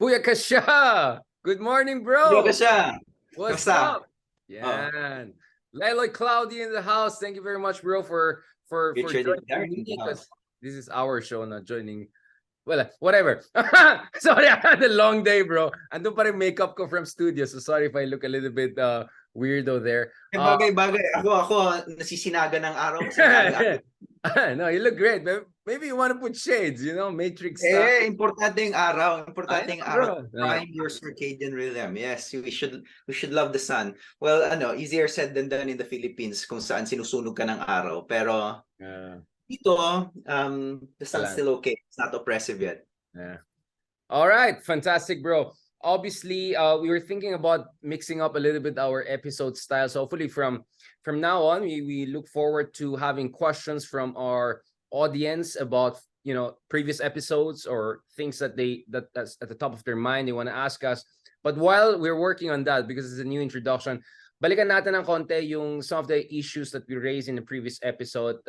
Booyaka siya! Good morning, Bro bro! ka siya. What's Kamusta? up? Yan. Leloy Cloudy in the house. Thank you very much, bro, for Richard and joining Darren me in the because house. this is our show, not joining. Well, whatever. Sorry, I had a long day, bro. Andun pa rin makeup ko from studio, so sorry if I look a little bit weirdo there. Bagay. Ako, nasisinaga ng araw. Sinaga. No, you look great. Maybe you want to put shades, Matrix stuff. Importanteng araw. Importanteng araw. Bro. Prime your circadian rhythm. Yes, we should love the sun. Well, easier said than done in the Philippines kung saan sinusunog ka ng araw. Pero dito, the sun's still okay. It's not oppressive yet. Yeah. All right, fantastic, bro. Obviously, we were thinking about mixing up a little bit our episode style. So hopefully from now on, we look forward to having questions from our audience about previous episodes or things that's at the top of their mind they want to ask us. But while we're working on that, because it's a new introduction, balikan natin ng konti yung some of the issues that we raised in the previous episode,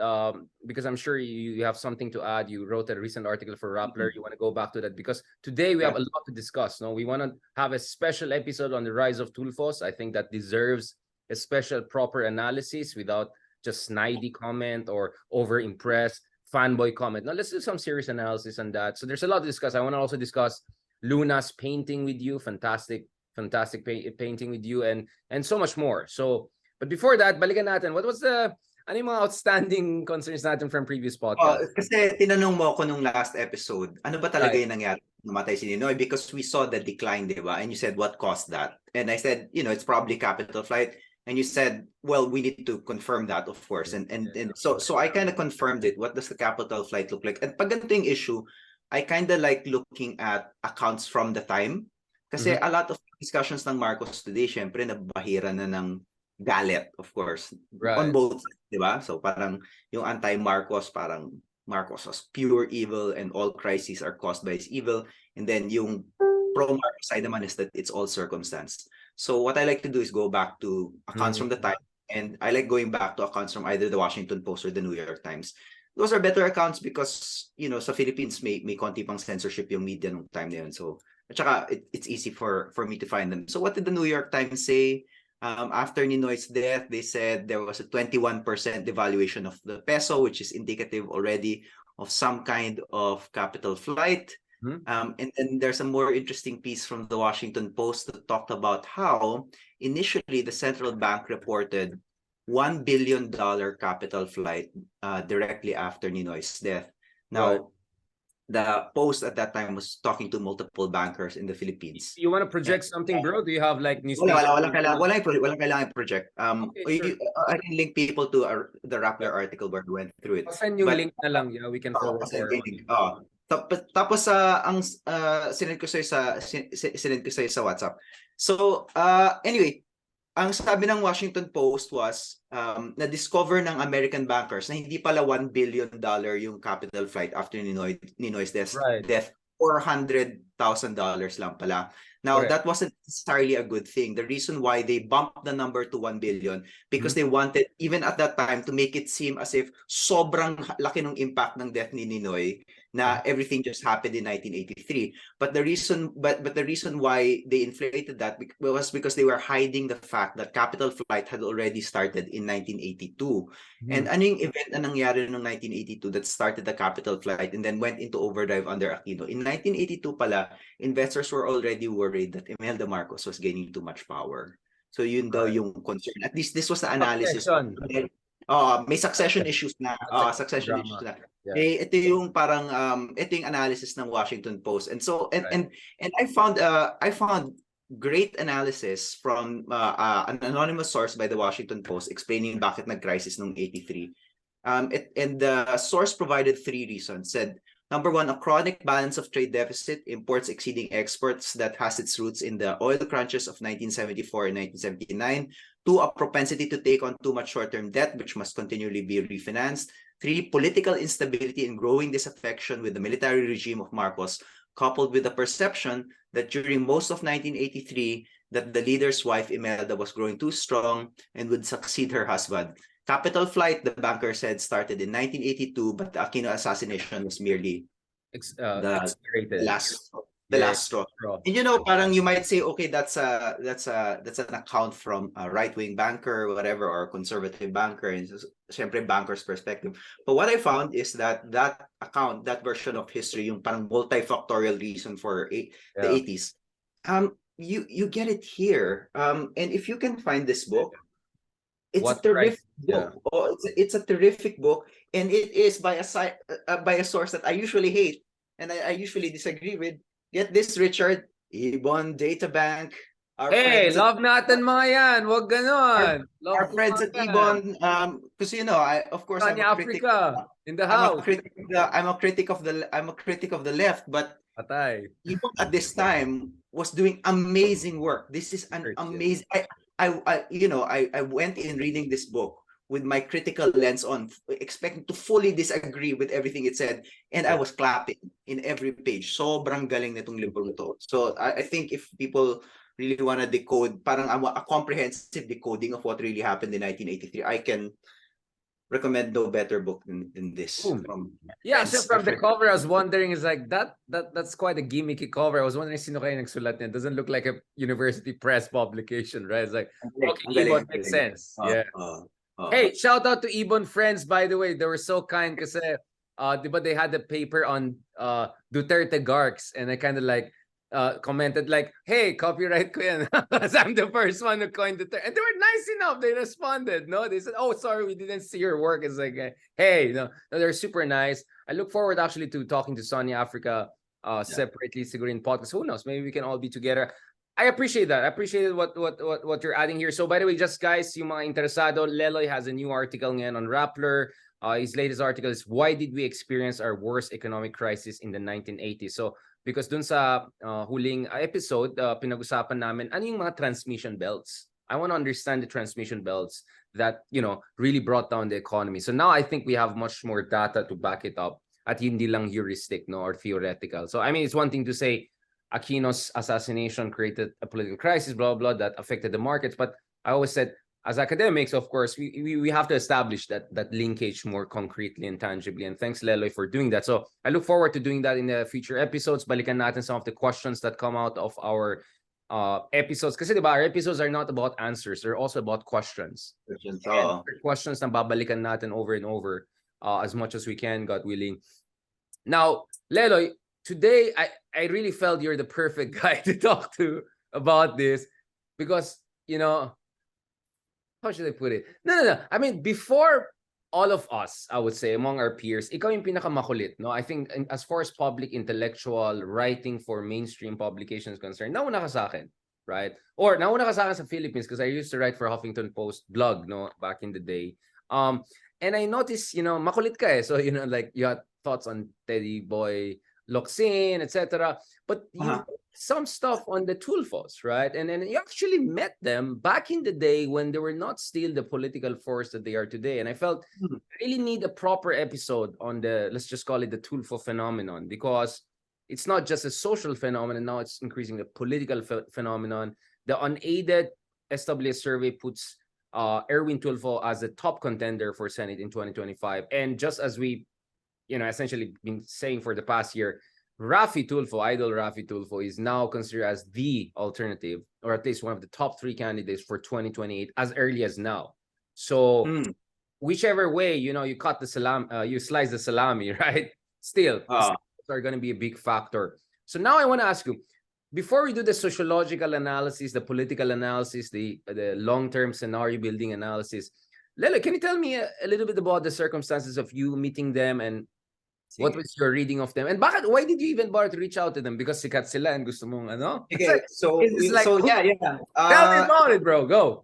because I'm sure you have something to add. You wrote a recent article for Rappler. You want to go back to that because today we have a lot to discuss. No, we want to have a special episode on the rise of Tulfos. I think that deserves a special proper analysis without just snidey comment or over impressed fanboy comment. Now let's do some serious analysis on that. So there's a lot to discuss. I want to also discuss Luna's painting with you. Fantastic painting with you and so much more. So, but before that, balikan natin. What was the yung mga outstanding concerns natin from previous podcast? Kasi tinanong mo ako nung last episode, ano ba talaga yung nangyari? Namatay si Ninoy because we saw the decline, di ba? And you said, what caused that? And I said, it's probably capital flight. And you said, well, we need to confirm that, of course. And so I kind of confirmed it. What does the capital flight look like? And pag ganito yung issue, I kind of like looking at accounts from the time. Kasi a lot of discussions ng Marcos today, syempre, nabahira na ng galit, of course. Right. On both sides, di ba? So parang yung anti-Marcos, parang Marcos was pure evil and all crises are caused by his evil. And then yung pro-Marcos side naman is that it's all circumstance. So what I like to do is go back to accounts from the time. And I like going back to accounts from either the Washington Post or the New York Times. Those are better accounts because, sa Philippines, may konti pang censorship yung media nung time na yun. So, at saka, it's easy for me to find them. So what did the New York Times say? After Ninoy's death, they said there was a 21% devaluation of the peso, which is indicative already of some kind of capital flight. And then there's a more interesting piece from the Washington Post that talked about how initially the central bank reported $1 billion capital flight directly after Ninoy's death. Now, the Post at that time was talking to multiple bankers in the Philippines. You want to project something, bro? Do you have like newspaper? Walang kailangan project. Sure. I can link people to the Rappler article where we went through it. Send yung link na lang, we can forward. Tapos ang sinend ko sa'yo sa WhatsApp. So anyway, ang sabi ng Washington Post was na-discover ng American bankers na hindi pala $1 billion yung capital flight after Ninoy's death. $400,000 lang pala. Now, that wasn't necessarily a good thing. The reason why they bumped the number to 1 billion because they wanted, even at that time, to make it seem as if sobrang laki ng impact ng death ni Ninoy na everything just happened in 1983. But the reason why they inflated that was because they were hiding the fact that capital flight had already started in 1982. And anong event na nangyari noong 1982 that started the capital flight and then went into overdrive under Aquino? In 1982 pala, investors were already worried that Imelda Marcos was gaining too much power. So yun daw yung concern. At least this was the analysis. May succession issues na. Ito yung parang ito yung analysis ng Washington Post. And so and I found great analysis from an anonymous source by the Washington Post explaining bakit nag-crisis nung 83. And the source provided 3 reasons. Said, number 1, a chronic balance of trade deficit, imports exceeding exports that has its roots in the oil crunches of 1974 and 1979. 2, a propensity to take on too much short-term debt, which must continually be refinanced. 3, political instability and growing disaffection with the military regime of Marcos, coupled with the perception that during most of 1983, that the leader's wife, Imelda, was growing too strong and would succeed her husband. Capital flight, the banker said, started in 1982, but the Aquino assassination was merely the last. the Yeah, last straw. bro. And parang you might say, okay, that's an account from a right-wing banker or whatever, or a conservative banker, and syempre banker's perspective. But what I found is that account, that version of history, yung parang multifactorial reason for the Yeah. 80s, you get it here. And if you can find this book, it's a What's right? terrific book. Oh, it's a terrific book, and it is by a source that I usually hate and I usually disagree with. Get this, Richard, Ibon Databank, our Hey, friends at love natin mga yan. Wag our, ganon. Love our ko friends mga at yan. Ibon, because I of course I'm Kanya a critic. Africa in the house. I'm a critic of the left, but Patay. Ibon at this time was doing amazing work. This is an amazing. I went in reading this book with my critical lens on, expecting to fully disagree with everything it said, and I was clapping in every page. Sobrang galing nitong libro to. So I think if people really want to decode, parang a comprehensive decoding of what really happened in 1983, I can recommend no better book than this. Yeah, so from the cover, I was wondering, is like that's quite a gimmicky cover. I was wondering sino kaya nagsulat niya. It doesn't look like a university press publication, right? It's like, okay, Ibon makes sense. Yeah. Hey, shout out to Ibon friends, by the way. They were so kind kasi diba they had a paper on Duterte Garks, and I kind of like commented like, hey, copyright ko yan. Because I'm the first one who coined the term. And they were nice enough. They responded. No, they said, oh, sorry, we didn't see your work. It's like, hey, no, they're super nice. I look forward actually to talking to Sonia Africa separately, siguro in podcast. Who knows? Maybe we can all be together. I appreciate that. I appreciate what you're adding here. So by the way, just guys, yung mga interesado, Leloy has a new article ngayon on Rappler. His latest article is Why Did We Experience Our Worst Economic Crisis in the 1980s? So because dun sa huling episode, pinag-usapan namin ano yung mga transmission belts. I want to understand the transmission belts that, really brought down the economy. So now I think we have much more data to back it up at hindi lang heuristic, or theoretical. So I mean, it's one thing to say Aquino's assassination created a political crisis, blah, blah, that affected the markets. But I always said, as academics, of course, we have to establish that linkage more concretely and tangibly. And thanks, Leloy, for doing that. So I look forward to doing that in the future episodes. Balikan natin some of the questions that come out of our episodes. Kasi diba, our episodes are not about answers. They're also about questions. Questions na babalikan natin over and over as much as we can, God willing. Now, Leloy, today, I really felt you're the perfect guy to talk to about this because, how should I put it? No. I mean, before all of us, I would say, among our peers, ikaw yung pinakamakulit, no? I think as far as public intellectual writing for mainstream publications concerned, nauna ka sa akin, right? Or nauna ka sa akin sa Philippines because I used to write for Huffington Post blog, no, back in the day. And I noticed, makulit ka eh. So, like you had thoughts on Teddy Boy Locsin, etc. But you some stuff on the Tulfos, right? And then you actually met them back in the day when they were not still the political force that they are today. And I felt I really need a proper episode on let's just call it the Tulfo phenomenon, because it's not just a social phenomenon. Now it's increasing the political phenomenon. The unaided SWS survey puts Erwin Tulfo as a top contender for Senate in 2025. And just as we essentially been saying for the past year, Rafi Tulfo, idol Rafi Tulfo, is now considered as the alternative, or at least one of the top 3 candidates for 2028 as early as now. So whichever way, you cut the salami, you slice the salami, right? Still, are going to be a big factor. So now I want to ask you, before we do the sociological analysis, the political analysis, the long-term scenario building analysis, Lele, can you tell me a little bit about the circumstances of you meeting them and what was your reading of them? And why did you even bother to reach out to them? Because sikat sila and gusto mong ano? Okay, so yeah. Tell me about it, bro. Go.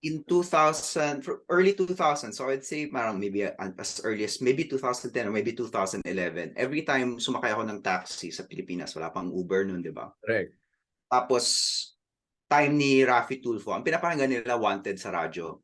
In 2000, early 2000, so I'd say maybe as early as maybe 2010 or maybe 2011, every time sumakay ako ng taxi sa Pilipinas, wala pang Uber noon, di ba? Correct. Tapos, time ni Rafi Tulfo, ang pinapakinggan nila Wanted sa radyo.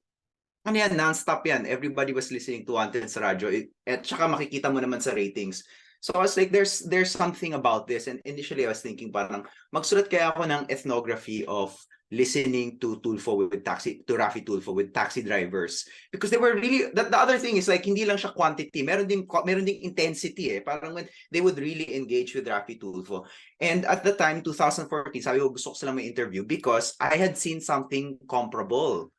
Ano yan, non-stop yan. Everybody was listening to Wanted sa radyo. At saka makikita mo naman sa ratings. So I was like, there's something about this. And initially I was thinking parang magsulat kaya ako ng ethnography of listening to Rafi Tulfo with taxi drivers, because they were really, the other thing is like hindi lang siya quantity, meron ding intensity parang when they would really engage with Rafi Tulfo. And at the time 2014, sabi ko gusto ko silang may interview because I had seen something comparable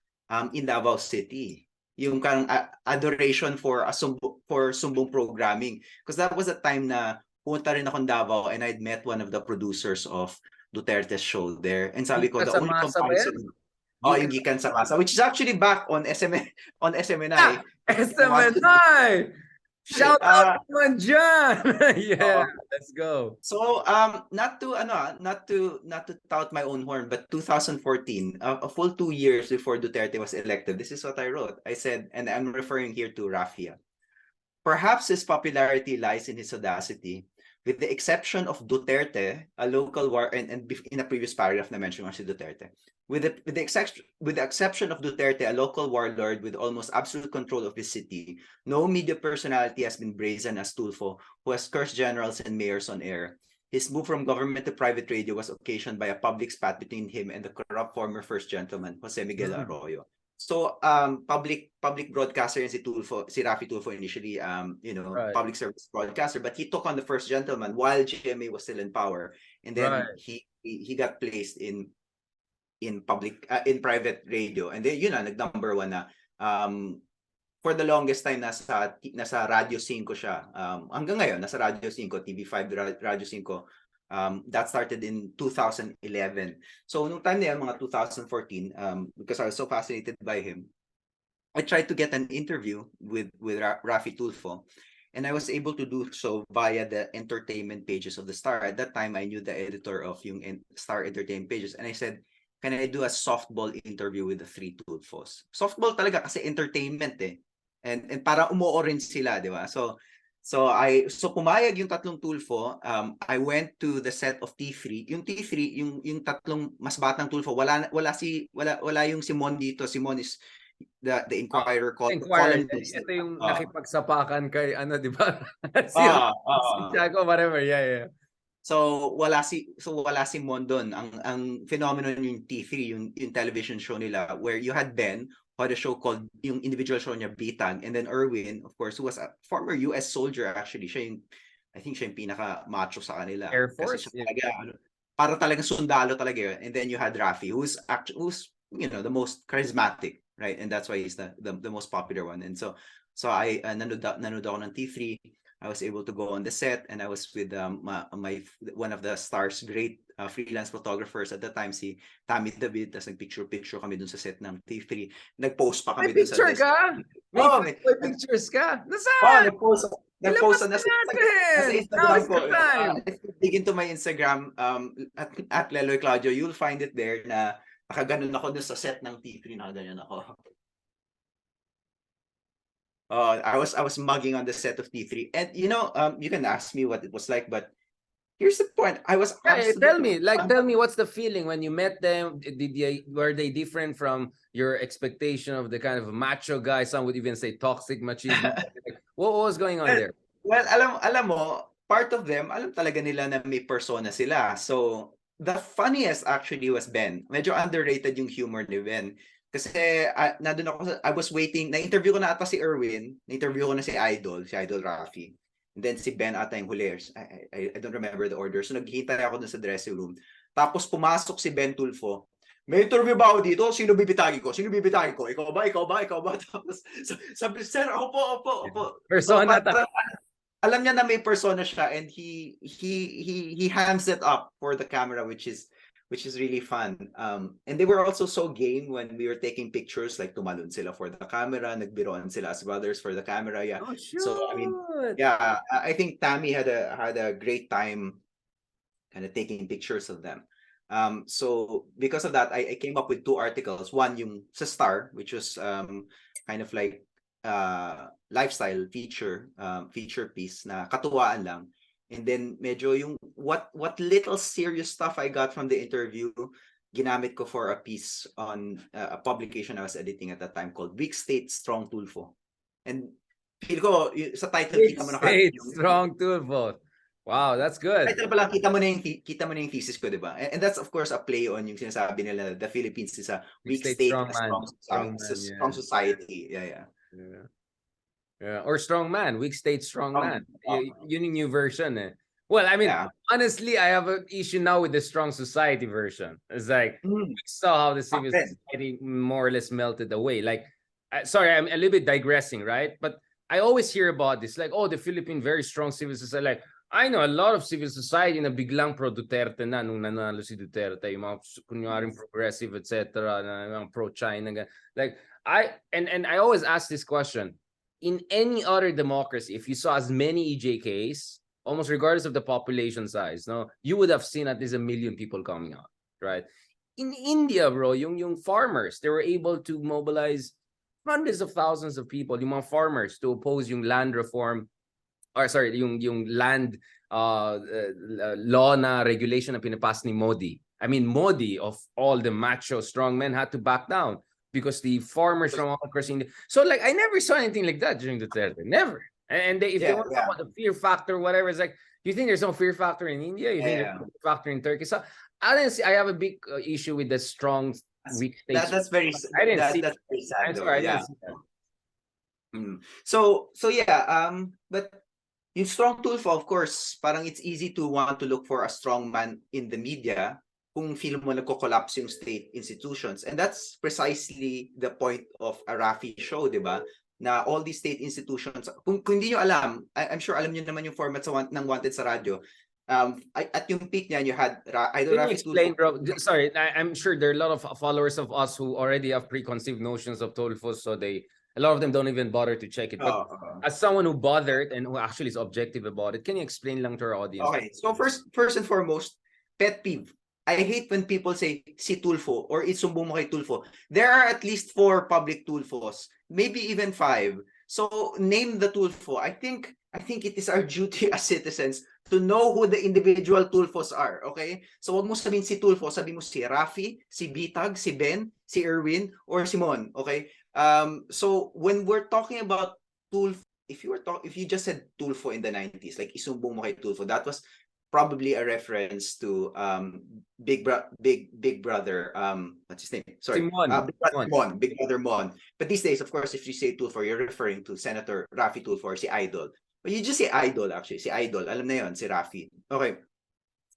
in Davao City, yung kang adoration for sumbong programming, because that was a time na punta rin akong Davao and I'd met one of the producers of Duterte's show there. And sabi ko, Gikas the sa only masa ba yan? comparison, yung Gikan sa Masa, which is actually back on SMNI. SMNI! Shout out naman dyan! Yeah, let's go. So not to tout my own horn, but 2014, a full 2 years before Duterte was elected, this is what I wrote. I said, and I'm referring here to Rafia, perhaps his popularity lies in his audacity. With the exception of Duterte, a local war, and in a previous paragraph na mention si Duterte, with the exception of Duterte, a local warlord with almost absolute control of his city, no media personality has been brazen as Tulfo, who has cursed generals and mayors on air. His move from government to private radio was occasioned by a public spat between him and the corrupt former first gentleman, Jose Miguel Arroyo. So public broadcaster si Rafi Tulfo initially, public service broadcaster, but he took on the first gentleman while GMA was still in power, and then he got placed in private radio, and then nag-number 1 na for the longest time nasa Radio 5 siya, hanggang ngayon nasa Radio 5, TV5, Radio 5. That started in 2011. So nung time na yan, mga 2014, because I was so fascinated by him, I tried to get an interview with Rafi Tulfo, and I was able to do so via the entertainment pages of the Star. At that time, I knew the editor of yung Star entertainment pages, and I said, can I do a softball interview with the 3 Tulfos? Softball talaga kasi entertainment and para umuo rin sila, di ba? So pumayag yung tatlong Tulfo. I went to the set of T3. Yung T3, yung tatlong mas batang Tulfo, wala yung Simon dito. Simon is the Inquirer columnist. Ito yung nakipagsapakan kay di ba? si Tiago, whatever. Yeah. So wala si Mondon. Ang phenomenon yung T3, yung television show nila, where you had Ben, who had a show called, yung individual show niya, Bitag, and then Erwin, of course, who was a former US soldier actually. I think siya yung pinaka-macho sa kanila. Air Force? Kasi siya talaga, para talagang sundalo talaga yun. And then you had Rafi, who's the most charismatic, right? And that's why he's the most popular one. And so I nanood ako ng T3. I was able to go on the set, and I was with one of the Star's great freelance photographers at the time, si Tammy David. Tas nagpicture kami dun sa set ng T3. Nagpost pa kami dun sa picture ka? May pictures ka? Nasaan? Nagpost na sa Instagram ko. If you dig into my Instagram, at Leloy Claudio, you'll find it there na nakaganon ako dun sa set ng T3, nakaganyan ako. I was mugging on the set of T3, and you can ask me what it was like, but here's the point. I was tell me what's the feeling when you met them? Were they different from your expectation of the kind of macho guy? Some would even say toxic machismo. What was going on there? Well, alam mo, part of them, alam talaga nila na may persona sila. So the funniest actually was Ben. Medyo underrated yung humor ni Ben. Kasi nandun ako, I was waiting, na-interview ko na ata si Erwin, na-interview ko na si Idol Rafi. And then si Ben ata yung huli. I don't remember the order. So naghihintay ako dun sa dressing room. Tapos pumasok si Ben Tulfo. May interview ba ako dito? Sino bibitagi ko? Ikaw ba? Tapos sabi, sir, ako po. Persona. So, alam niya na may persona siya, and he hams it up for the camera, which is really fun. And they were also so game when we were taking pictures, like tumalon sila for the camera, nagbiroan sila as brothers for the camera. Yeah. Oh, so I mean, yeah, I think Tammy had a great time kind of taking pictures of them. So because of that, I came up with 2 articles. One yung sa Star, which was kind of like lifestyle feature piece na katuwaan lang. And then medyo yung what little serious stuff I got from the interview, ginamit ko for a piece on a publication I was editing at that time called Weak State Strong Tulfo. And feel ko sa title Weak State Strong Tulfo. Wow, that's good. Title pa lang, kita mo na yung thesis ko, di ba? And that's of course a play on yung sinasabi nila, the Philippines is a Big weak state, state, strong a man. Strong man, strong yeah. society. Yeah. Yeah. Yeah. Or strong man, weak state, strong man. Yun yung new version eh. Well, I mean, Yeah. honestly, I have an issue now with the strong society version. It's like we saw how the civil society more or less melted away. Like, sorry, I'm a little bit digressing, right? But I always hear about this, like, oh, the Philippine very strong civil society. Like, I know a lot of civil society na biglang pro Duterte na nung nanalo si Duterte, yung mga kunyaring progressive, etc., na pro-China. Like, I always ask this question. In any other democracy, if you saw as many EJKs, almost regardless of the population size, no, you would have seen at least 1 million people coming out, right? In India, bro, yung farmers, they were able to mobilize hundreds of thousands of people, yung mga farmers, to oppose yung land reform, or sorry, yung land law na regulation na pinapas ni Modi. I mean, Modi, of all the macho strong men, had to back down because the farmers from all across India. So, like, I never saw anything like that during Duterte. Never. And if they want to talk about the fear factor, whatever, it's like, you think there's no fear factor in India? You think there's no fear factor in Turkey? So, I have a big issue with the strong, weak states. That's very. I didn't see. That's very sad. I'm sorry, I didn't see that. So yeah. But yung strong Tulfo, of course, parang it's easy to want to look for a strong man in the media kung feel mo nagko-collapse yung state institutions. And that's precisely the point of a Rafi show, di ba? Na all these state institutions, kung hindi nyo alam, I'm sure alam nyo naman yung format ng Wanted sa radyo. At yung peak niya, you had either Can you Rafi explain, Tulfo. bro? Sorry, I'm sure there are a lot of followers of us who already have preconceived notions of Tulfos, so a lot of them don't even bother to check it. But as someone who bothered and who actually is objective about it, can you explain lang to our audience? Okay, so first and foremost, pet peeve. I hate when people say si Tulfo or isumbong mo kay Tulfo. There are at least 4 public Tulfos, maybe even 5. So name the Tulfo. I think it is our duty as citizens to know who the individual Tulfos are, okay? So wag mo sabihin si Tulfo, sabi mo si Rafi, si Bitag, si Ben, si Erwin, or si Mon, okay? So when we're talking about Tulfo, if you just said Tulfo in the 90s, like isumbong mo kay Tulfo, that was probably a reference to Big Brother, what's his name? Sorry, Big Brother Mon. But these days, of course, if you say Tulfo, you're referring to Senator Rafi Tulfo or si Idol. But you just say Idol, actually. Si Idol, alam na yon, si Rafi. Okay.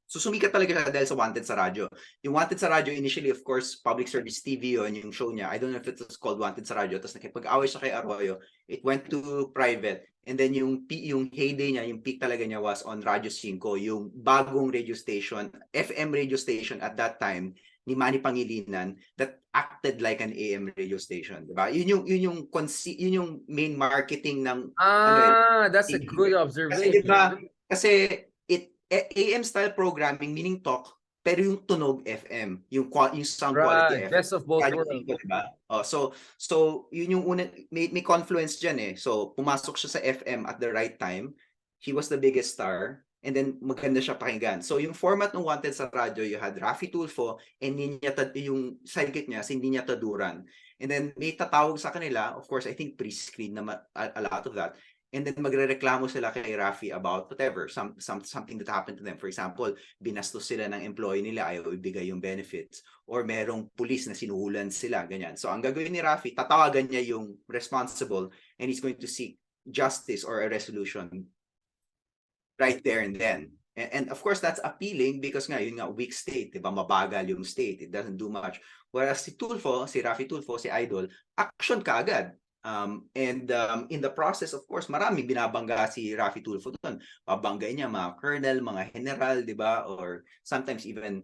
So sumikat talaga siya dahil sa Wanted sa radyo. Yung Wanted sa radyo, initially, of course, public service TV yun, yung show niya. I don't know if it was called Wanted sa radyo. Tapos nakipag-away siya kay Arroyo. It went to private. And then yung heyday niya, yung peak talaga niya was on Radyo 5, yung bagong radio station, FM radio station at that time, ni Manny Pangilinan, that acted like an AM radio station, diba? Yun yung main marketing ng that's a good observation. Kasi diba, kasi AM style programming, meaning talk, pero yung tunog FM, yung sound quality FM. Best of both worlds. Diba? So yun yung una, may confluence dyan eh. So pumasok siya sa FM at the right time. He was the biggest star. And then maganda siya pakinggan. So yung format ng Wanted sa radyo, you had Rafi Tulfo and yung sidekick niya, si Ninya Taduran. And then may tatawag sa kanila, of course, I think pre-screen na a lot of that. And then magrereklamo sila kay Rafi about whatever, something that happened to them. For example, binastos sila ng employee nila, ayaw ibigay yung benefits. Or merong pulis na sinuhulan sila, ganyan. So ang gagawin ni Rafi, tatawagan niya yung responsible and he's going to seek justice or a resolution right there and then. And of course, that's appealing because nga, yun nga, weak state, diba? Mabagal yung state. It doesn't do much. Whereas si Rafi Tulfo, si Idol, action ka agad. In the process, of course, marami binabangga si Rafi Tulfo doon. Babanggay niya mga colonel, mga general, di ba? Or sometimes even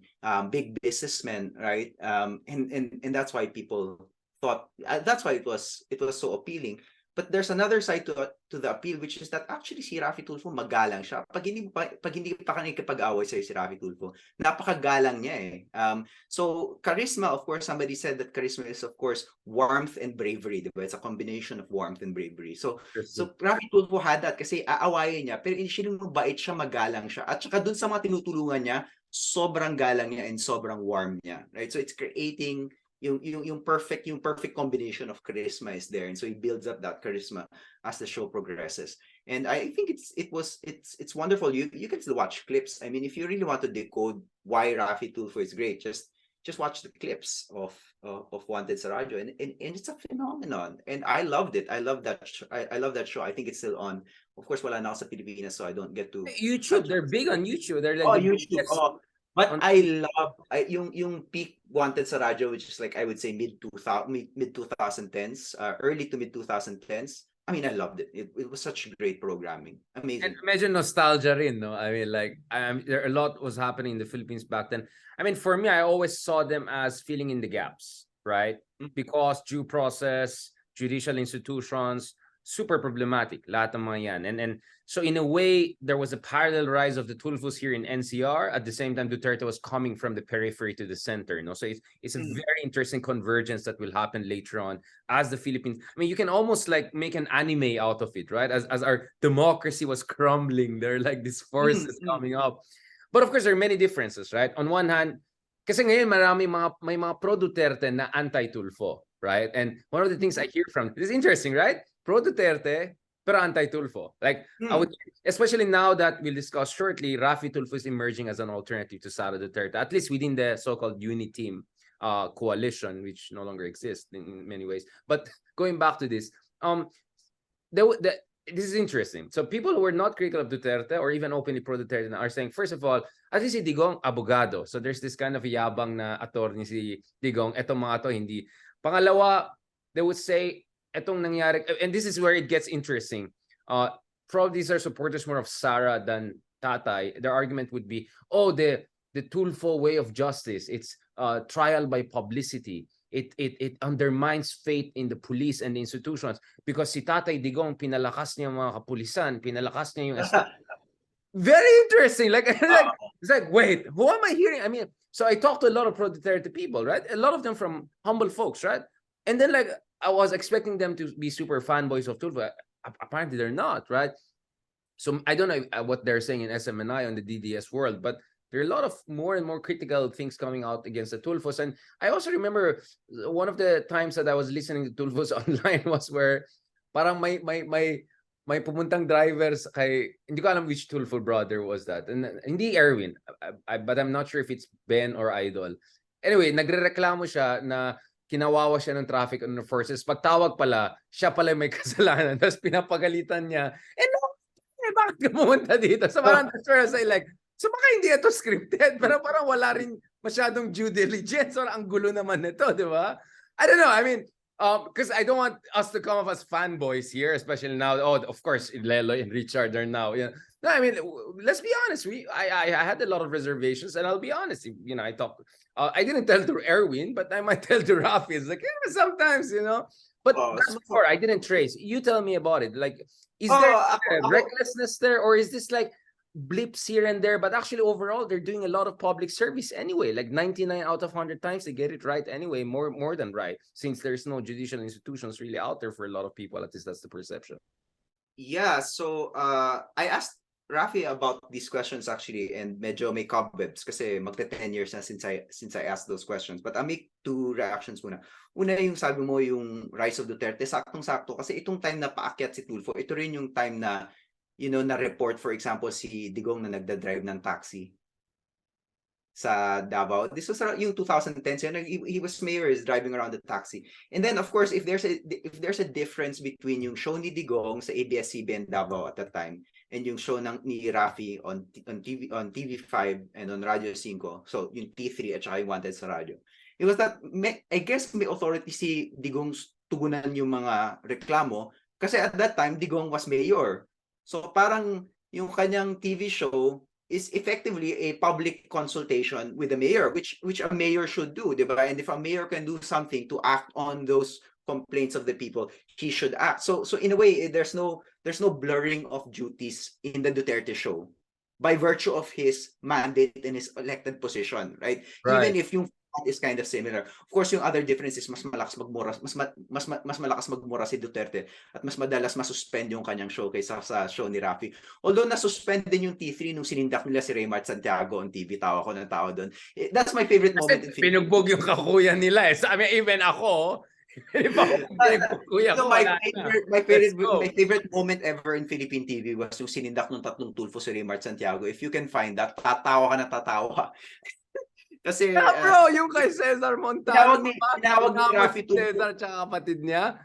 big businessmen, right? And that's why people thought, that's why it was so appealing. But there's another side to the appeal, which is that actually si Rafi Tulfo magalang siya. Pag hindi pa nakikipag-away sa'yo si Rafi Tulfo, napakagalang niya eh. So charisma, of course, somebody said that charisma is of course warmth and bravery, diba? It's a combination of warmth and bravery. So Rafi Tulfo had that kasi aawayin niya, pero initially mabait siya, magalang siya. At saka dun sa mga tinutulungan niya, sobrang galang niya and sobrang warm niya, right? So it's creating yung perfect combination of charisma is there, and so he builds up that charisma as the show progresses. And I think it's wonderful. You can still watch clips. I mean, if you really want to decode why Rafi Tulfo is great, just watch the clips of Wanted sa radyo, and it's a phenomenon. And I loved it. I love that. I love that show. I think it's still on. Of course, wala na ako sa Pilipinas, so I don't get to YouTube, they're big on YouTube. They're like oh, the YouTube. biggest Oh, but on. yung peak Wanted sa radyo, which is like I would say mid 2010s, early to mid 2010s. I mean, I loved it. It was such great programming. And Amazing. medyo nostalgia rin, no? I mean, like, there a lot was happening in the Philippines back then. I mean, for me, I always saw them as filling in the gaps, right? Because due process, judicial institutions, super problematic, lahat ng mga yan. And so in a way, there was a parallel rise of the Tulfos here in NCR. At the same time, Duterte was coming from the periphery to the center, you know? So it's a very interesting convergence that will happen later on as the Philippines. I mean, you can almost like make an anime out of it, right? As our democracy was crumbling, there are like these forces coming up. But of course, there are many differences, right? On one hand, kasi ngayon may mga pro-Duterte na anti-Tulfo, right? And one of the things I hear from, this is interesting, right? Pro-Duterte, pero anti-Tulfo. Like, I would, especially now that we'll discuss shortly, Rafi Tulfo is emerging as an alternative to Sara Duterte, at least within the so-called Uniteam coalition, which no longer exists in many ways. But going back to this, this is interesting. So people who are not critical of Duterte or even openly pro-Duterte are saying, first of all, at least si Digong, abogado. So there's this kind of yabang na attorney si Digong. Etong mga to, hindi. Pangalawa, they would say, etong nangyari, and this is where it gets interesting. Probably these are supporters more of Sara than Tatay. Their argument would be, oh, the Tulfo way of justice, it's trial by publicity. It undermines faith in the police and the institutions because si Tatay Digong pinalakas niya mga kapulisan, pinalakas niya yung very interesting. Like, it's like, wait, who am I hearing? I mean, so I talked to a lot of pro-Duterte people, right? A lot of them from humble folks, right? And then like I was expecting them to be super fanboys of Tulfo. Apparently they're not, right? So I don't know what they're saying in SMNI on the DDS world, but there are a lot of more and more critical things coming out against the Tulfos. And I also remember one of the times that I was listening to Tulfos online was where parang may pumuntang drivers kay, hindi ko alam which Tulfo brother was that. And hindi Erwin, but I'm not sure if it's Ben or Idol. Anyway, nagrereklamo siya na kinawawa siya ng traffic enforcers. Pagtawag pala, siya pala may kasalanan. Tapos pinapagalitan niya. Bakit ka pumunta dito? So parang that's where I say like, so baka hindi ito scripted, pero parang wala rin masyadong due diligence or ang gulo naman nito, di ba? I don't know. I mean, because I don't want us to come off as fanboys here, especially now. Oh, of course, Lelo and Richard are now. Yeah. No, I mean, let's be honest. I had a lot of reservations, and I'll be honest. You know, I didn't tell to Erwin, but I might tell to Rafi. It's like, yeah, sometimes, you know. But that's before I didn't trace. You tell me about it. Like, is there recklessness there, or is this like blips here and there? But actually, overall, they're doing a lot of public service anyway. Like 99 out of 100 times, they get it right anyway. More than right, since there's no judicial institutions really out there for a lot of people. At least that's the perception. Yeah. So I asked Rafi about these questions actually, and medyo may cobwebs kasi magte 10 years na since I asked those questions. But I'll make two reactions muna. Una, yung sabi mo yung rise of Duterte, saktong-sakto kasi itong time na paakyat si Tulfo, ito rin yung time na, you know, na report for example si Digong na nagda-drive ng taxi sa Davao. This was yung 2010s, he was mayor, is driving around the taxi. And then of course, if there's a difference between yung show ni Digong sa ABS-CBN Davao at that time and yung show ni Rafi on TV5 and on Radio 5, so yung T3 at saka yung Wanted sa radyo, it was that I guess may authority si Digong tugunan yung mga reklamo kasi at that time Digong was mayor. So parang yung kanyang TV show is effectively a public consultation with the mayor, which a mayor should do, diba? And if a mayor can do something to act on those complaints of the people, he should act. So in a way, there's no blurring of duties in the Duterte show by virtue of his mandate and his elected position, right? Even if yung is kind of similar. Of course, yung other difference is mas malakas magmura, mas malakas magmura si Duterte at mas madalas masuspend yung kanyang show kaysa sa show ni Rafi. Although nasuspend din yung T3 nung sinindak nila si Raymart Santiago on TV, tawa ko ng tao doon. That's my favorite moment in Pinugbog yung kakuyan nila eh. So, I mean, even ako, Kuya So ko, wala na. Let's go. my favorite moment ever in Philippine TV was yung sinindak ng tatlong Tulfo si Raymart Santiago. If you can find that, tatawa ka na tatawa. Kasi Yeah, bro, yung kay Cesar Montano, tinawag ni Rafi si Tulfo. Cesar tsaka kapatid niya.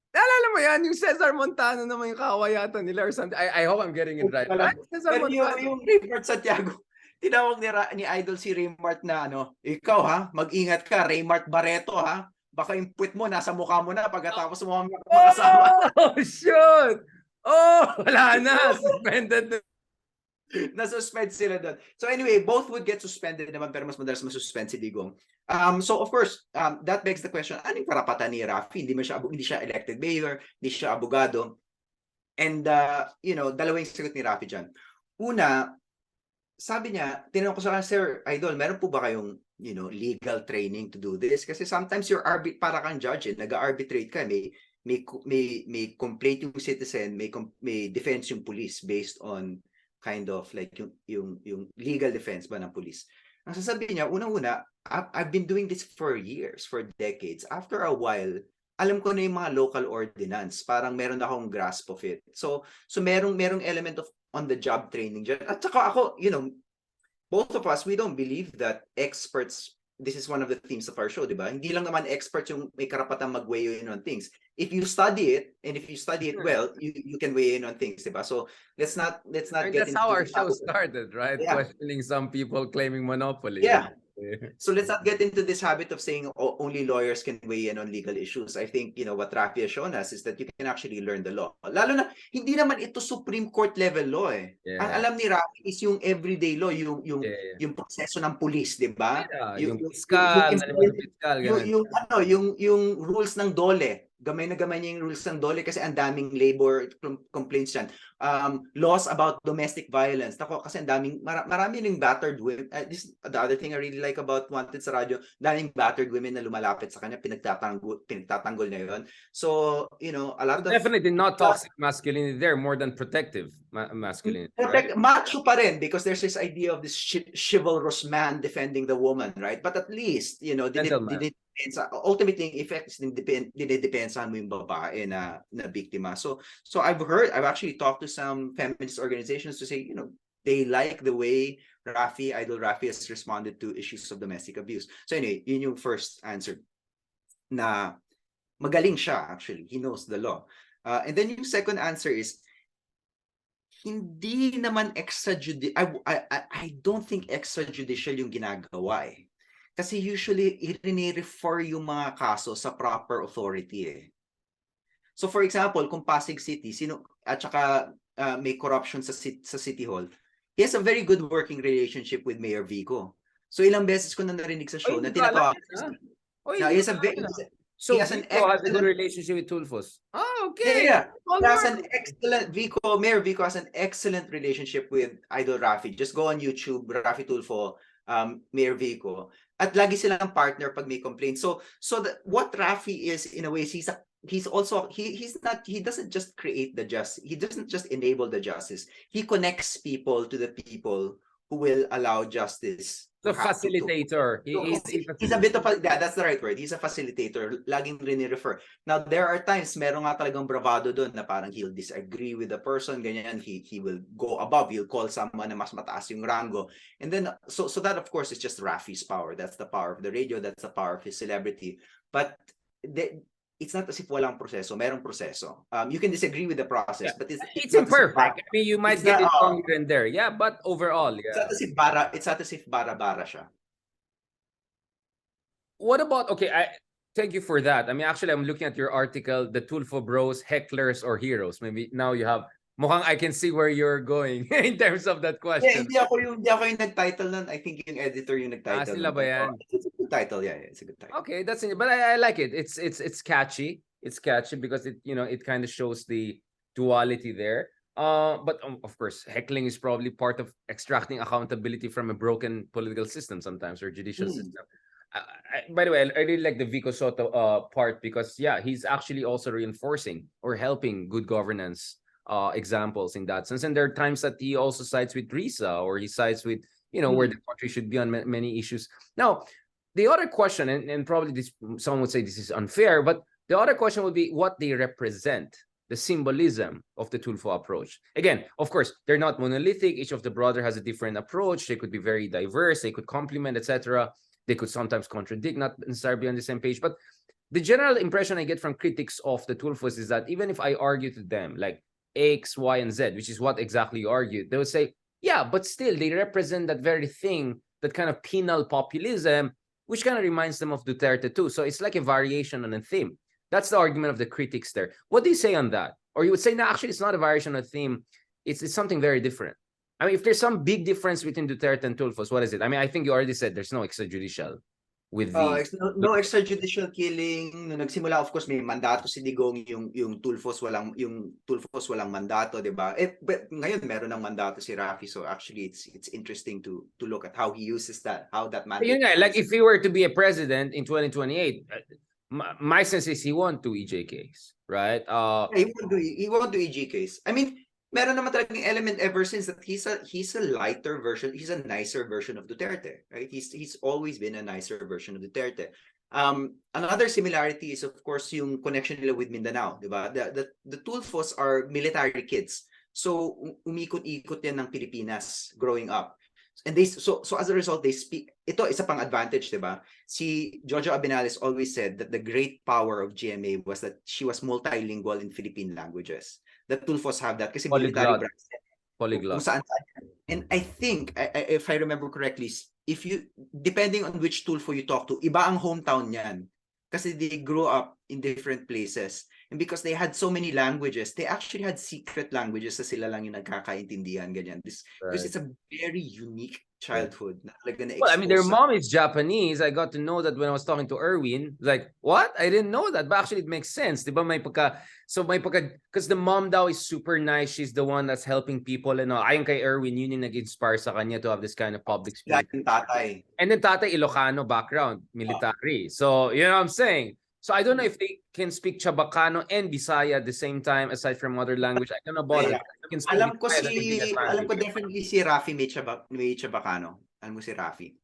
Naalala mo yan, yung Cesar Montano naman yung kawayatan nila or something. I hope I'm getting it right. Right? Cesar Pero Montano. yung Raymart Santiago, tinawag ni Idol si Raymart na ikaw ha, mag-ingat ka, Raymart Barreto ha. Baka yung puwet mo nasa mukha mo na pagkatapos mo makasama. Oh, shoot! Oh, wala na. Suspended. Na-suspend sila doon. So anyway, both would get suspended naman pero mas madalas masuspend si Digong. So of course, that begs the question, anong karapatan ni Rafi? Hindi siya elected mayor, hindi siya abogado. And dalawa yung sagot ni Rafi dyan. Una, sabi niya, tinanong ko sa kanya, Sir Idol, meron po ba kayong legal training to do this? Kasi sometimes para kang judge, nag-arbitrate ka, may complaint yung citizen, may defense yung police based on kind of like yung legal defense ba ng police. Ang sasabihin niya, unang-una, I've been doing this for years, for decades. After a while, alam ko na yung mga local ordinance. Parang meron akong grasp of it. So merong element of on-the-job training dyan. At saka ako, both of us, we don't believe that experts, this is one of the themes of our show, di ba? Hindi lang naman experts yung may karapatang mag-weigh in on things. If you study it, and if you study it well, you can weigh in on things, di ba? So let's not get that's into how our show started, right? Yeah. Questioning some people claiming monopoly. Yeah. So let's not get into this habit of saying only lawyers can weigh in on legal issues. I think, what Rafi has shown us is that you can actually learn the law. Lalo na, hindi naman ito Supreme Court level law eh. Yeah. Ang alam ni Rafi is yung everyday law, yung proseso ng police, di ba? Yeah, yung fiscal, yung rules ng DOLE. Gamay na gamay niya yung rules ng DOLE kasi ang daming labor complaints dyan. Laws about domestic violence. Nako, kasi ang daming, marami ng battered women. This the other thing I really like about Wanted sa radyo, daming battered women na lumalapit sa kanya, pinagtatanggol na yun. So, a lot of definitely not toxic masculinity there, more than protective masculinity. Right? Macho pa rin, because there's this idea of this chivalrous man defending the woman, right? But at least, ultimately, effects dinidepensahan mo yung babae na biktima. So I've actually talked to some feminist organizations to say, they like the way Idol Rafi has responded to issues of domestic abuse. So anyway, yun yung first answer. Na magaling siya, actually. He knows the law. And then yung second answer is, hindi naman extrajudicial. I don't think extrajudicial yung ginagawa eh. Kasi usually, i-refer yung mga kaso sa proper authority eh. So for example, kung Pasig City, at saka may corruption sa City Hall, he has a very good working relationship with Mayor Vico. So ilang beses ko na narinig sa show na tinatawag. So Vico has a good relationship with Tulfos. Oh, okay. Yeah. Mayor Vico has an excellent relationship with Idol Rafi. Just go on YouTube, Rafi Tulfo, Mayor Vico. At lagi silang partner pag may complaint. So what Rafi is in a way, he doesn't just create the justice. He doesn't just enable the justice. He connects people to the people who will allow justice. The facilitator. He's a bit of that's the right word. He's a facilitator. Laging rini-refer. Now, there are times, meron nga talagang bravado doon na parang he'll disagree with the person, ganyan, he will go above, he'll call someone na mas mataas yung rango. And then, so that of course is just Rafi's power. That's the power of the radio, that's the power of his celebrity. But it's not as if walang proseso, merong proseso. You can disagree with the process, but it's imperfect. I mean, you might get it wrong here and there. Yeah, but overall, yeah. It's not as if bara-bara siya. What about, okay, thank you for that. I mean, actually, I'm looking at your article, the Tulfo Bros, Hecklers or Heroes. Maybe now you have, mukhang I can see where you're going in terms of that question. Yeah, hindi ako yung nag-title nun. I think yung editor yung nag-title. Sila ba yan? It's a good title, yeah, it's a good title. Okay, that's it. But I like it. It's catchy. It's catchy because it kind of shows the duality there. But of course, heckling is probably part of extracting accountability from a broken political system sometimes, or judicial system. By the way, I really like the Vico Soto part because he's actually also reinforcing or helping good governance examples in that sense. And there are times that he also sides with Risa, or he sides with where the country should be on many issues. Now, the other question, and probably someone would say this is unfair, but The other question would be what they represent, the symbolism of the Tulfo approach. Again, of course, they're not monolithic. Each of the brother has a different approach. They could be very diverse. They could complement, etc. They could sometimes contradict, not necessarily be on the same page. But the general impression I get from critics of the Tulfos is that even if I argue to them like X, Y, and Z, which is what exactly you argued, they would say, yeah, but still they represent that very thing, that kind of penal populism, which kind of reminds them of Duterte too. So it's like a variation on a theme. That's the argument of the critics there. What do you say on that? Or you would say, no, actually, it's not a variation of theme. It's something very different. I mean, if there's some big difference between Duterte and Tulfos, what is it? I mean, I think you already said there's no extrajudicial with the... No extrajudicial killing. Nung nagsimula, of course, may mandato si Digong, yung Tulfos walang mandato, 'di ba? But ngayon meron ng mandato si Rafi, so actually it's interesting to look at how he uses that, how that mandate. Like if he were to be a president in 2028, my sense is he won't do EJKs, right? He won't do EJKs. I mean, meron naman talagang element ever since that he's a lighter version, he's a nicer version of Duterte, right? He's always been a nicer version of Duterte. Another similarity is of course yung connection nila with Mindanao, di ba? The Tulfos are military kids. So umikot-ikot yan ng Pilipinas growing up. And so as a result they speak, ito isa pang advantage, di ba? Si Jojo Abenales always said that the great power of GMA was that she was multilingual in Philippine languages. The Tulfos have that kasi military branch. Polyglot. And I think, if I remember correctly, if you, depending on which Tulfo you talk to, iba ang hometown niyan. Kasi they grew up in different places. And because they had so many languages, they actually had secret languages na sila lang yung nagkakaintindihan, ganyan. Because it's a very unique childhood. Well, I mean, their mom is Japanese. I got to know that when I was talking to Erwin. Like, what? I didn't know that. But actually, it makes sense. Diba? Because the mom daw is super nice. She's the one that's helping people. And ayon kay Erwin, yun yung nag-inspire sa kanya to have this kind of public speech. And then tatay, Ilocano background, military. So, you know what I'm saying? So I don't know if they can speak Chabacano and Bisaya at the same time, aside from other language. I don't know about it. Alam ko definitely si Rafi may Chabacano. Alam mo si Rafi.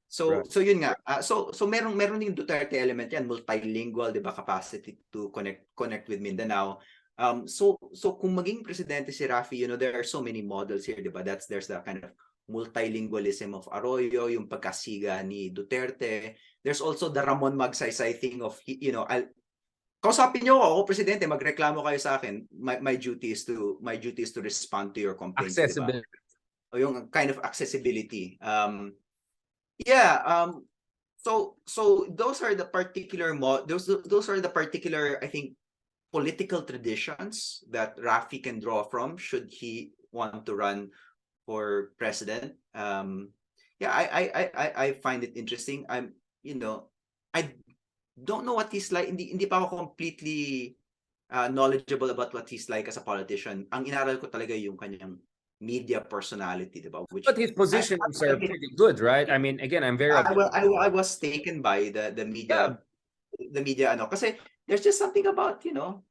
So right. So yun nga. So meron din Duterte element yan, multilingual, 'di ba, capacity to connect with Mindanao. So kung maging presidente si Rafi, you know, there are so many models here, 'di ba? There's the kind of multilingualism of Arroyo, yung pagkasiga ni Duterte. There's also the Ramon Magsaysay thing of, you know, kausapin niyo ako presidente, magreklamo kayo sa akin. My duty is to respond to your complaints. Accessibility. Diba? O yung kind of accessibility. So those are the particular those are the particular, I think, political traditions that Rafi can draw from should he want to run for president. I find it interesting. I don't know what he's like. Hindi pa ako completely knowledgeable about what he's like as a politician. Ang inaral ko talaga yung kanyang media personality, diba? But his positions are pretty good, right? I mean, again, I'm very... I was taken by the media, the media, kasi there's just something about, you know,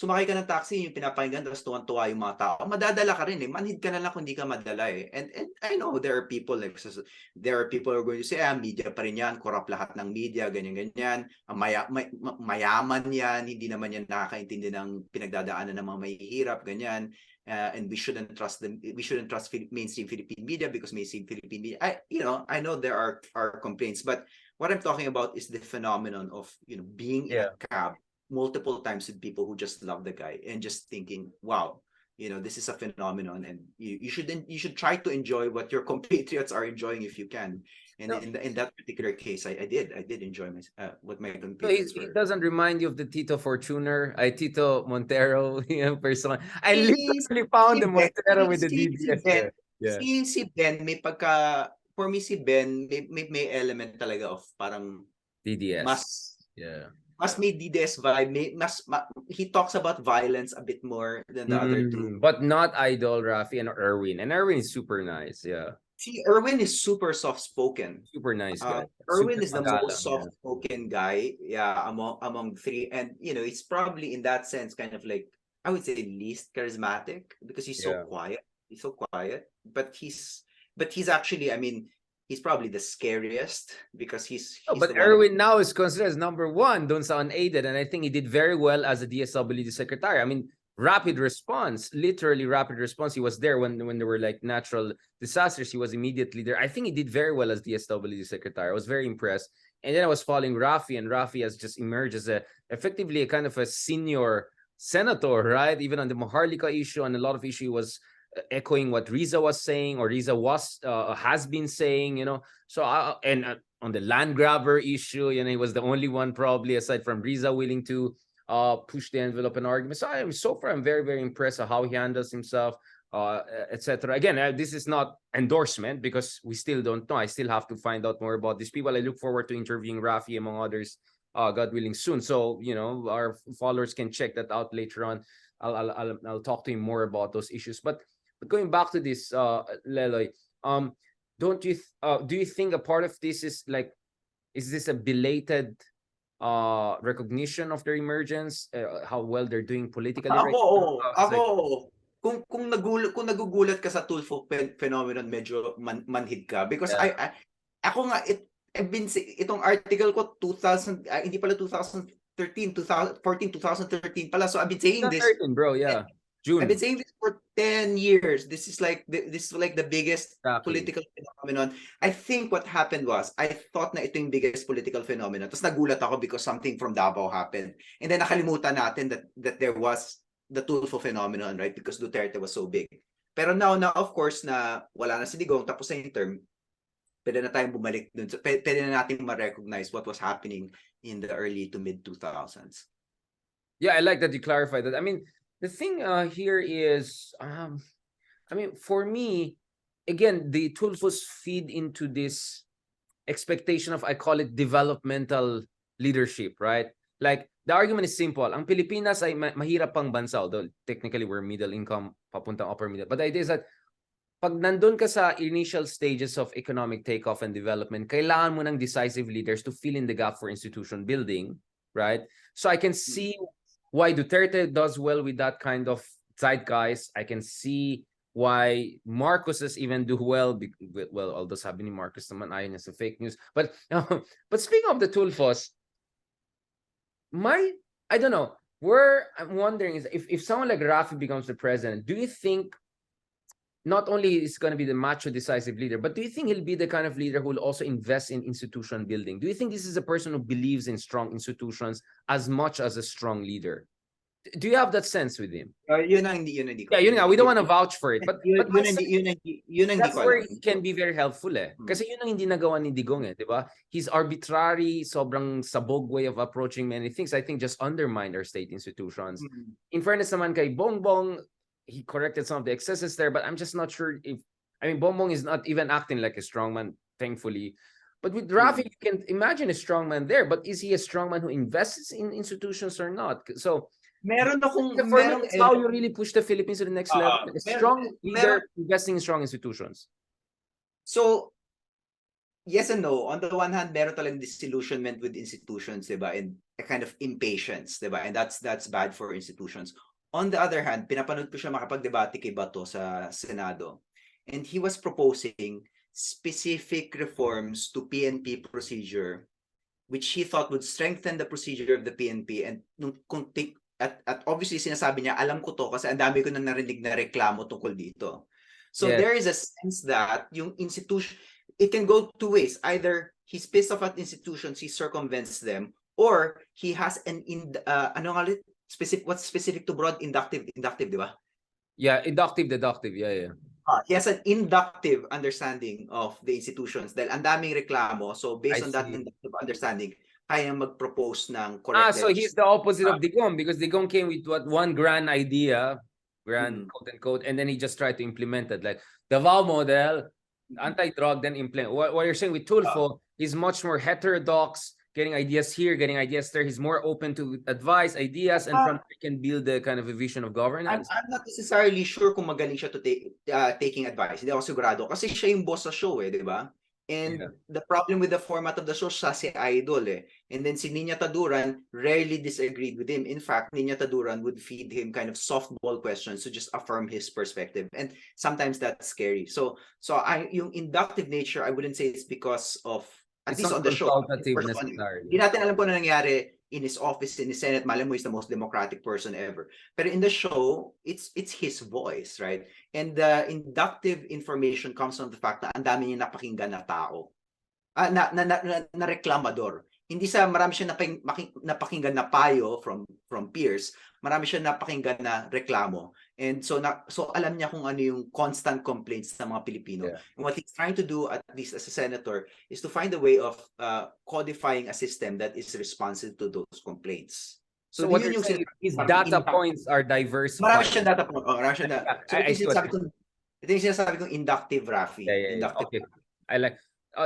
sumakay ka ng taxi, yung pinapakinggan, tapos tuwan-tuwa yung mga tao. Madadala ka rin eh. Manhid ka na lang kung di ka madala eh. And I know there are people who are going to say, media pa rin yan, corrupt lahat ng media, ganyan-ganyan. Mayaman yan, hindi naman yan nakakaintindi ng pinagdadaanan ng mga mahihirap, ganyan. And we shouldn't trust mainstream Philippine media because mainstream Philippine media, I know there are complaints, but what I'm talking about is the phenomenon of, you know, being in a cab multiple times with people who just love the guy and just thinking, wow, you know, this is a phenomenon, and you should try to enjoy what your compatriots are enjoying if you can. And in that particular case, I did enjoy what my compatriots were. It doesn't remind you of the Tito Fortuner, Tito Montero, person. I literally found the Montero with the DBS. Si Ben, for me si Ben may element talaga of parang DDS. Mas may DDS vibe, he talks about violence a bit more than the other two. But not Idol, Rafi, and Erwin. And Erwin is super nice, See, Erwin is super soft-spoken. Super nice guy. Erwin is the most soft-spoken guy, among three. And, you know, it's probably in that sense kind of like, I would say, least charismatic because he's so quiet. He's so quiet. But he's actually, I mean, he's probably the scariest because he's But the one Erwin now is considered as #1 dun sa unaided, and I think he did very well as a DSWD secretary. I mean, rapid response, literally rapid response. He was there when there were like natural disasters. He was immediately there. I think he did very well as DSWD secretary. I was very impressed. And then I was following Rafi, and Rafi has just emerged as effectively a kind of a senior senator, right? Even on the Maharlika issue and a lot of issue was echoing what Riza was saying, or Riza has been saying, So on the land grabber issue, he was the only one probably aside from Riza willing to push the envelope and argument. So far I'm very, very impressed of how he handles himself, etc. Again, this is not endorsement because we still don't know. I still have to find out more about these people. I look forward to interviewing Rafi among others, God willing, soon. So our followers can check that out later on. I'll talk to him more about those issues. But going back to this, Leloy, do you think a part of this is like, is this a belated recognition of their emergence, how well they're doing politically right now? Kung nagugulat ka sa Tulfo phenomenon, medyo manhid ka because ako nga itong article ko 2000 hindi pala 2013 2013 pala, so I've been saying this, bro, June. I've been saying this for 10 years. This is like the biggest political phenomenon. I think what happened was, I thought na ito yung biggest political phenomenon. Tapos nagulat ako because something from Davao happened. And then nakalimutan natin that there was the Tulfo phenomenon, right? Because Duterte was so big. Pero now of course, na wala na si Digong, tapos na yung term, pwede na tayong bumalik dun. So, pwede na natin ma-recognize what was happening in the early to mid 2000s. Yeah, I like that you clarified that. I mean, the thing here is, for me, again, the Tulfos feed into this expectation of, I call it developmental leadership, right? Like, the argument is simple. Ang Pilipinas ay mahirap pang bansa, although technically we're middle income, papuntang upper middle. But the idea is that pag nandun ka sa initial stages of economic takeoff and development, kailangan mo ng decisive leaders to fill in the gap for institution building, right? So I can see why Duterte does well with that kind of zeitgeist. I can see why Marcoses even do well. Although sabi ni Marcos naman ayaw niya sa fake news. But speaking of the Tulfos, I don't know, where I'm wondering is if someone like Rafi becomes the president, do you think not only is going to be the macho decisive leader, but do you think he'll be the kind of leader who will also invest in institution building? Do you think this is a person who believes in strong institutions as much as a strong leader? Do you have that sense with him? Yun ang hindi ko. Yeah, yun nga. We don't want to vouch for it. But that's ko where he can be very helpful eh. Kasi yun ang hindi nagawa ni Digong eh, di ba? His arbitrary, sobrang sabog way of approaching many things, I think just undermined our state institutions. In fairness naman kay Bongbong, he corrected some of the excesses there, but I'm just not sure if, Bongbong is not even acting like a strongman, thankfully. But with Rafi, you can imagine a strongman there, but is he a strongman who invests in institutions or not? So, it's how you really push the Philippines to the next level. A strong leader investing in strong institutions. So, yes and no. On the one hand, meron talagang disillusionment with institutions, diba? And a kind of impatience, diba? And that's bad for institutions. On the other hand, pinapanood ko siya makapagdebate kay Bato sa Senado. And he was proposing specific reforms to PNP procedure, which he thought would strengthen the procedure of the PNP. And at obviously sinasabi niya, alam ko to kasi ang dami ko nang narinig na reklamo tungkol dito. So there is a sense that yung institution, it can go two ways. Either he's pissed off at institutions, he circumvents them, or he has an what's specific to broad inductive, di ba? Yeah, inductive, deductive. Yeah. He has an inductive understanding of the institutions dahil ang daming reklamo. So based on that inductive understanding, kaya mag-propose ng correct. So he's the opposite of Digong because Digong came with one grand idea, quote unquote, and then he just tried to implement it. Like the Davao model, anti-drug, then implement. What you're saying with Tulfo, he's much more heterodox, getting ideas here, getting ideas there. He's more open to advice, ideas, and from there can build the kind of a vision of governance. I'm not necessarily sure kung magaling siya to taking advice. Hindi ako sigurado. Kasi siya yung boss sa show di ba? And Yeah. the problem with the format of the show, siya si Idol eh. And then si Nina Taduran rarely disagreed with him. In fact, Nina Taduran would feed him kind of softball questions to just affirm his perspective. And sometimes that's scary. So yung inductive nature, I wouldn't say it's because of, at It's least not on the show, consultative personally. necessarily. Hindi natin alam kung ano nangyari in his office, in his Senate. Malam mo, he's the most democratic person ever. Pero in the show, it's his voice, right? And the inductive information comes from the fact na ang dami niya napakinggan na tao. Na reklamador. Hindi sa marami siya napakinggan na payo from peers, marami siya napakinggan na reklamo. And so alam niya kung ano yung constant complaints ng mga Pilipino. Yeah. And what he's trying to do, at least as a senator, is to find a way of codifying a system that is responsive to those complaints. So what you're saying, his data points are diversified. Marami siyang data points. Marami siyang data. So I see what ito yung sinasabi kong inductive, Rafi. Yeah. Inductive. Okay. I like.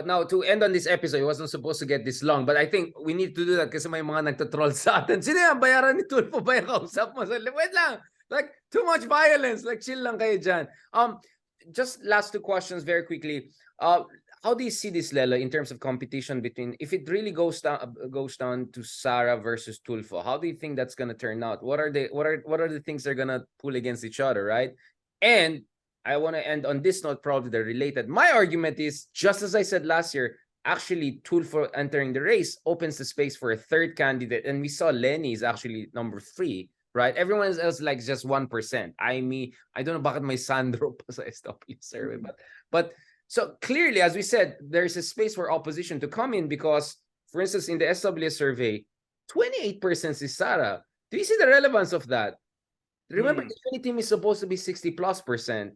Now, to end on this episode, it wasn't supposed to get this long, but I think we need to do that kasi may mga nagtatroll sa atin. Sino yan? Bayaran ni Tulfo ba yung kausap mo? Wait lang. Like, too much violence. Like, chill lang kayo dyan. Just last two questions very quickly. How do you see this, Lelo, in terms of competition between, if it really goes down to Sara versus Tulfo, how do you think that's gonna turn out? What are the things they're gonna pull against each other, right? And I want to end on this note, probably they're related. My argument is, just as I said last year, actually Tulfo entering the race opens the space for a third candidate. And we saw Lenny is actually number 3, right? Everyone else like just 1%. I don't know bakit may Sandro pa sa SW survey. But so clearly, as we said, there's a space for opposition to come in because, for instance, in the SWS survey, 28% is Sara. Do you see the relevance of that? Remember, the unity team is supposed to be 60+%.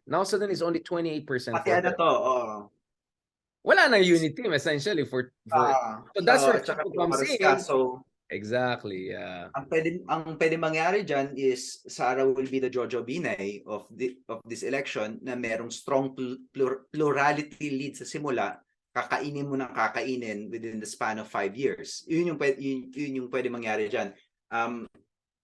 Now suddenly it's only 28%. Pati ano to, Wala na unity team essentially for so that's where Tulfo comes in. So exactly, yeah. Ang pwede mangyari dyan is Sara will be the Jojo Binay of this election na merong strong plurality lead sa simula, kakainin mo ng kakainin within the span of 5 years. Yun yung pwede mangyari dyan.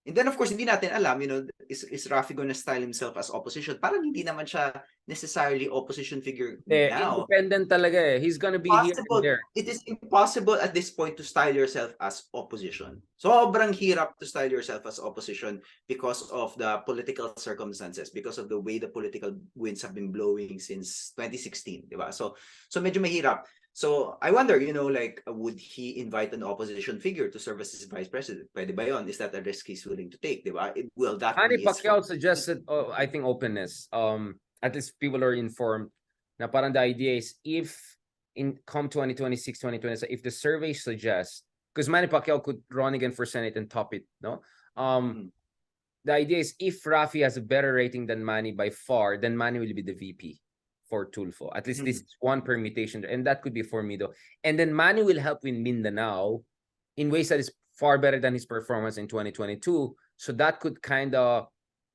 And then of course, hindi natin alam, is Rafi gonna style himself as opposition? Parang hindi naman siya necessarily opposition figure now. Independent talaga eh. He's gonna be here and there. It is impossible at this point to style yourself as opposition. Sobrang hirap to style yourself as opposition because of the political circumstances, because of the way the political winds have been blowing since 2016, di ba? So medyo mahirap. So I wonder, like, would he invite an opposition figure to serve as his vice president? Pwede ba yun? Is that a risk he's willing to take? Diba? Will that Manny Pacquiao suggested, I think, openness. At least people are informed. Na parang the idea is if come 2026, 2027, if the survey suggests, because Manny Pacquiao could run again for Senate and top it, no? The idea is if Rafi has a better rating than Manny by far, then Manny will be the VP for Tulfo. At least this is one permutation, and that could be for me though. And then Manny will help win Mindanao in ways that is far better than his performance in 2022. So that could kind of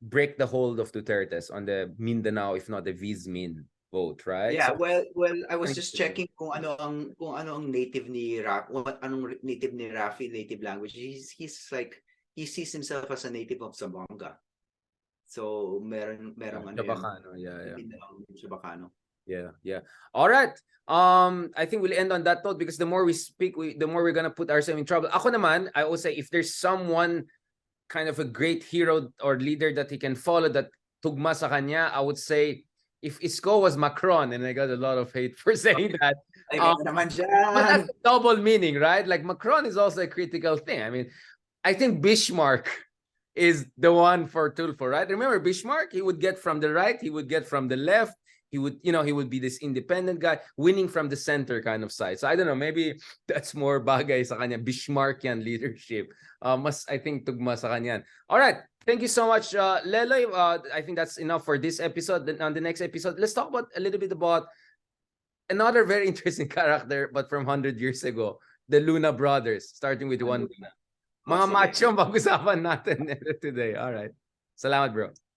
break the hold of Duterte's on the Mindanao, if not the Vismin vote, right? Yeah, so, well, I was just checking kung ano ang native ni Rafi, anong native ni Rafi, native language. He's like, he sees himself as a native of Zamboanga. So merong Chabacano, yeah. Chabacano. Yeah. All right. I think we'll end on that note because the more we speak, the more we're gonna put ourselves in trouble. Ako naman, I will say if there's someone kind of a great hero or leader that he can follow that tugma sa kanya, I would say if Isko was Macron, and I got a lot of hate for saying that. Naman But that's a double meaning, right? Like Macron is also a critical thing. I mean, I think Bismarck is the one for Tulfo, right? Remember Bismarck? He would get from the right, he would get from the left, he would be this independent guy winning from the center kind of side. So I don't know, maybe that's more bagay sa kanya, Bismarckian leadership. Mas I think tugma sa kanya. All right, thank you so much, Leloy. I think that's enough for this episode. Then on the next episode, let's talk about a little bit about another very interesting character, but from 100 years ago, the Luna brothers, starting with one Luna. Mga macho, pag-usapan natin today. All right. Salamat, bro.